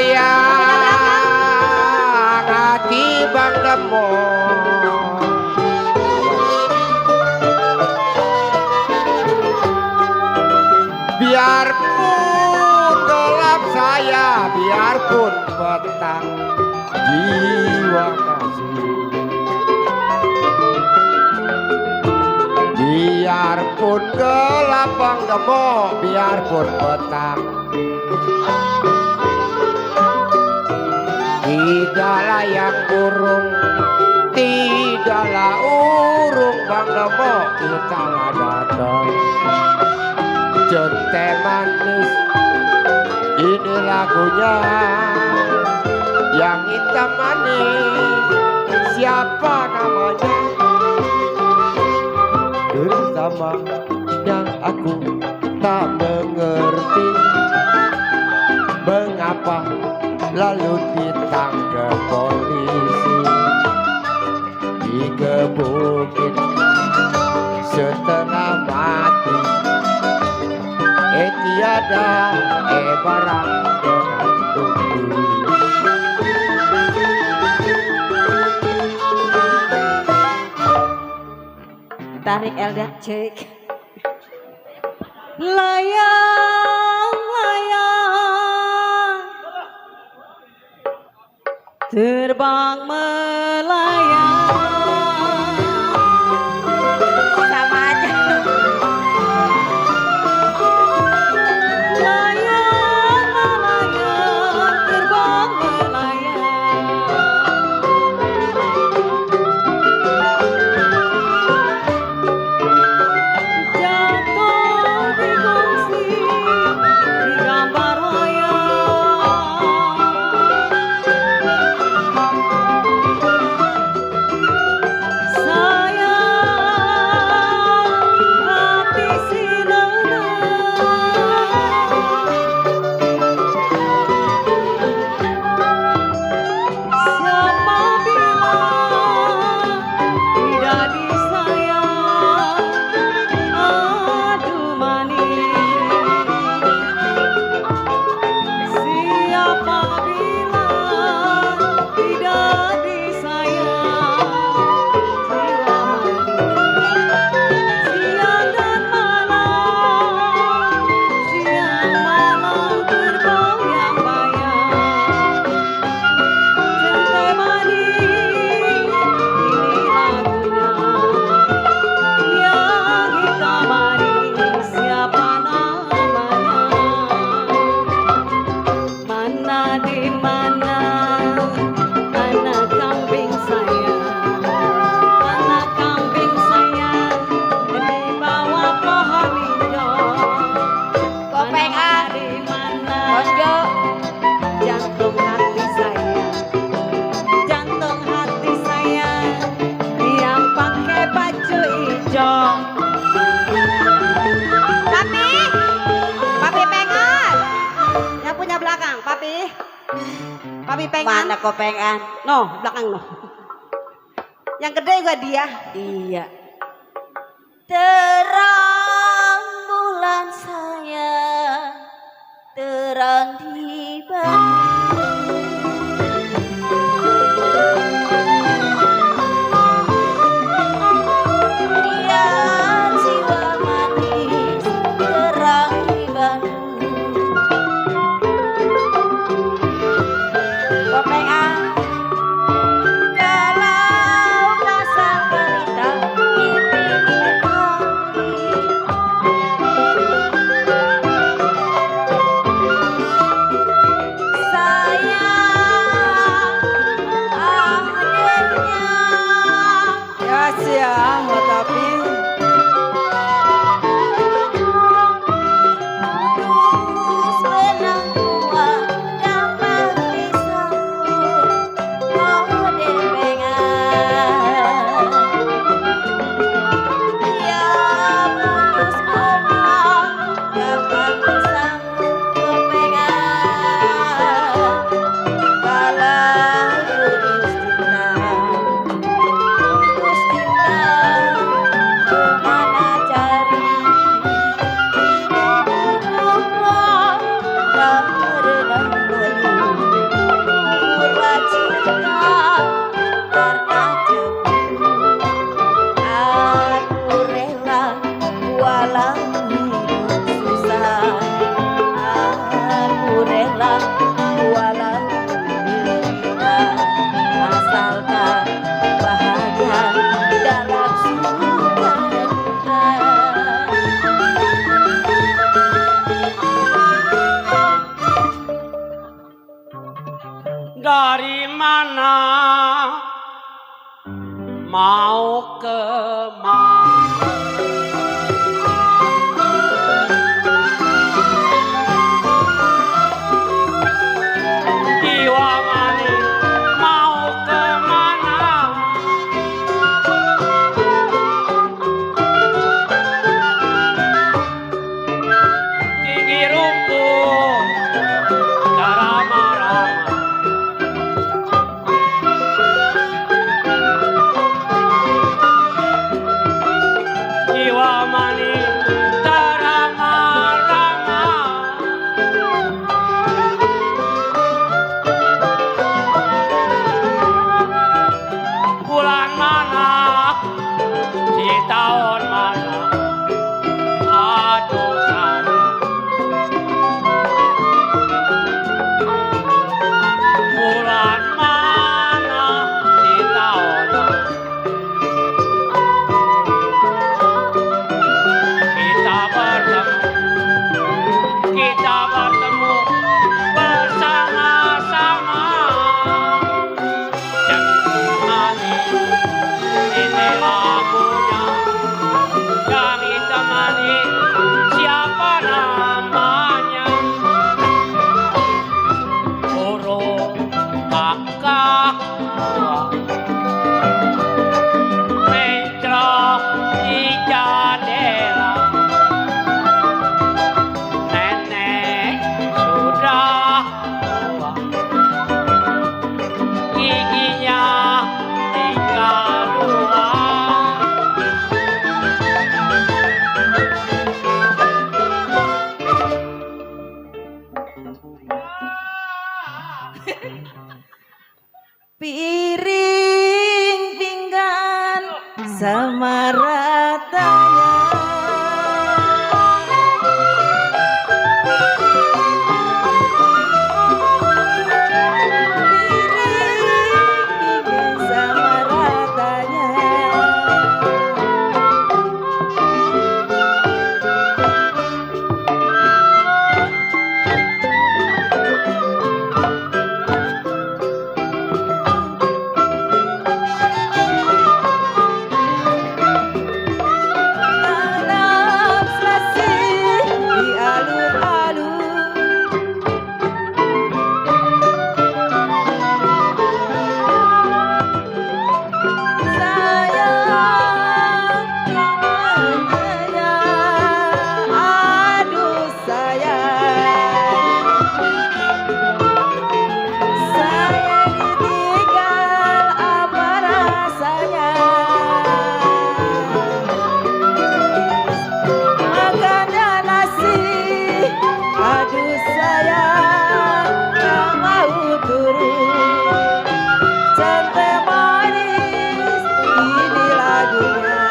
sayang hati Bang Demong. Biarpun gelap saya, biarpun petang, jiwa kasih. Biarpun gelap Bang Demong, biarpun petang, tidaklah yang burung, tidaklah urung Bang Demong, tidaklah datang. Jente manis, ini lagunya yang hitam manis, siapa namanya? Bersama yang aku tak mengerti, mengapa lalu ditangkap polisi, digebukin setengah mati. Tiada barang dengan tunggu. Tarik Elda cek. Layang layang terbang melayang. Sama aja. Papi pengen. Mana kau pengen? No, belakang no. Yang gede juga dia. Iya. Terang bulan saya, terang di Bandung. Dia jiwa manis, terang di Bandung. Dari mana mau ke mana? Jiwa manis mau ke mana? Tinggi rumput rama-rama. Jiwa manis terama-rama. Bulan mana di tahun mana? Aduh sayang. Bulan mana di tahun mana? Kita bertemu bersama-sama. Jangan manis, ini lagunya. Yang ditemani siapa namanya? Burung kakak mencrot di jendela. Nenek sudah tua, giginya tinggal dua. Piring pinggan sama ratanya. Piring pinggan sama ratanya. Tanam selasih di alun-alun. Sayang, sayang, aduh sayang. Saya ditinggal apa rasanya? Makannya nasi, aduh sayang, gak mau turun. Centeng manis, ini lagunya.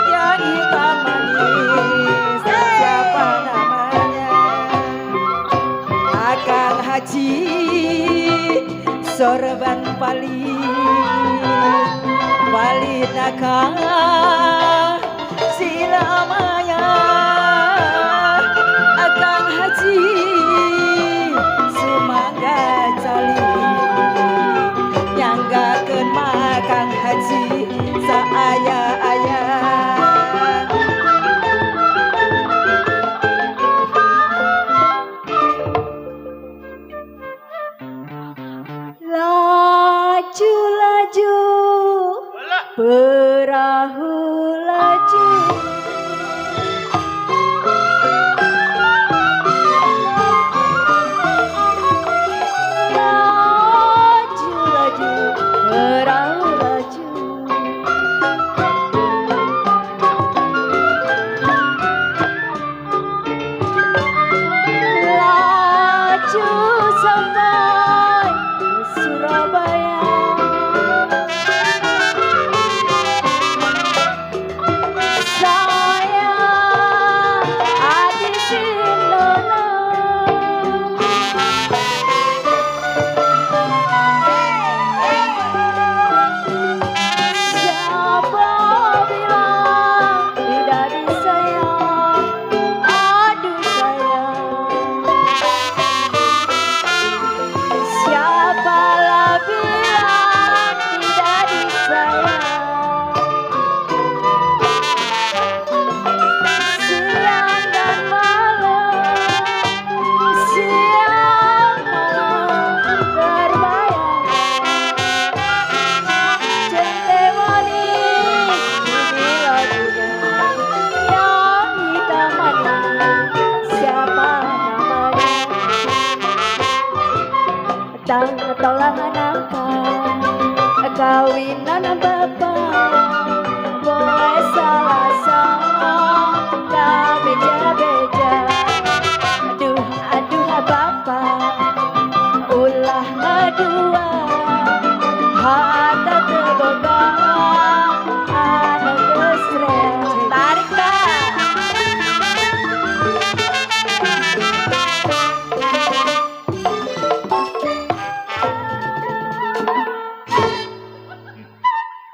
Yang hitam manis, siapa namanya? Akang Haji sorban palit nakal silamanya. Akang Haji sumangga cali nyanggakeun makang Haji saaya-aya. Laju-laju perahu laju. Laju-laju perahu laju. Laju sampai Surabaya. tolong anakkan kawinan bapak boleh salah tak beja-beja. Aduh bapak ulah ngadua harta terboga anak gesrel. Tarik bang.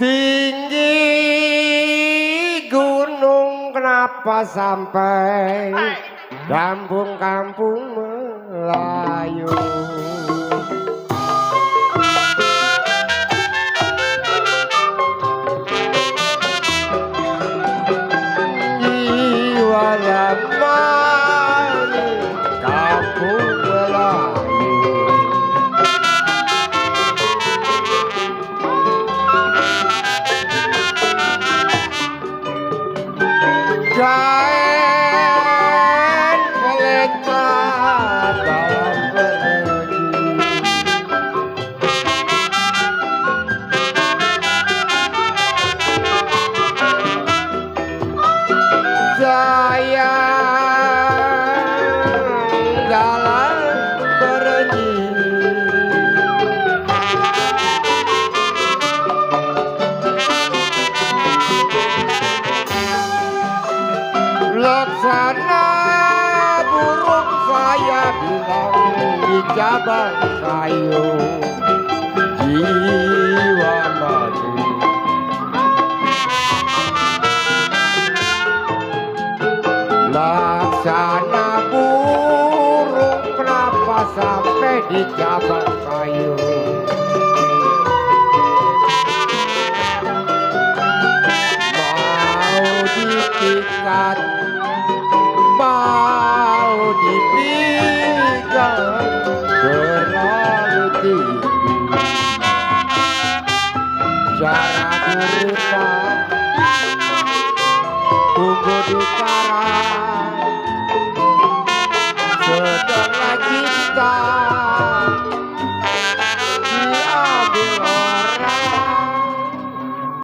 Tinggi gunung kenapa sampai kampung-kampung Melayu. Jiwa lemah kampung Melayu. Kain melekat dalam peregi. Sayang dalam peregi. Laksana burung saya bilang di cabang kayu jiwa mati. Laksana burung kenapa sampai di cabang kayu. Mau dipikat mau dipegang terlalu tinggi, cara berupa